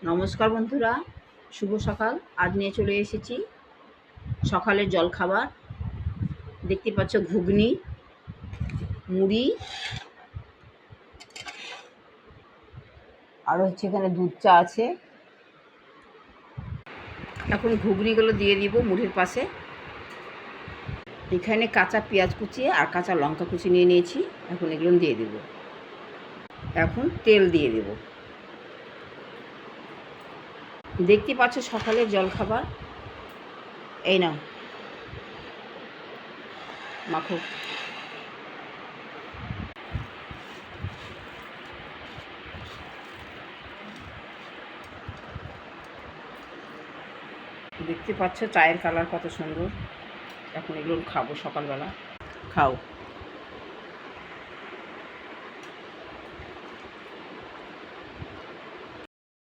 নমস্কার বন্ধুরা, শুভ সকাল। আজ নিয়ে চলে এসেছি সকালের জলখাবার। দেখতে পাচ্ছ ঘুগনি, মুড়ি, আর হচ্ছে এখানে দুধ চা আছে। এখন ঘুগনিগুলো দিয়ে দিব মুড়ির পাশে। এখানে কাঁচা পেঁয়াজ কুচিয়ে আর কাঁচা লঙ্কা কুচি নিয়ে নিয়েছি। এখন এগুলো দিয়ে দেব। এখন তেল দিয়ে দেব। দেখতে পাচ্ছ সকালের জলখাবার। এই নাও, মাখো। দেখতে পাচ্ছ চায়ের কালার কত সুন্দর। এখন এগুলো খাবো সকালবেলা। খাও।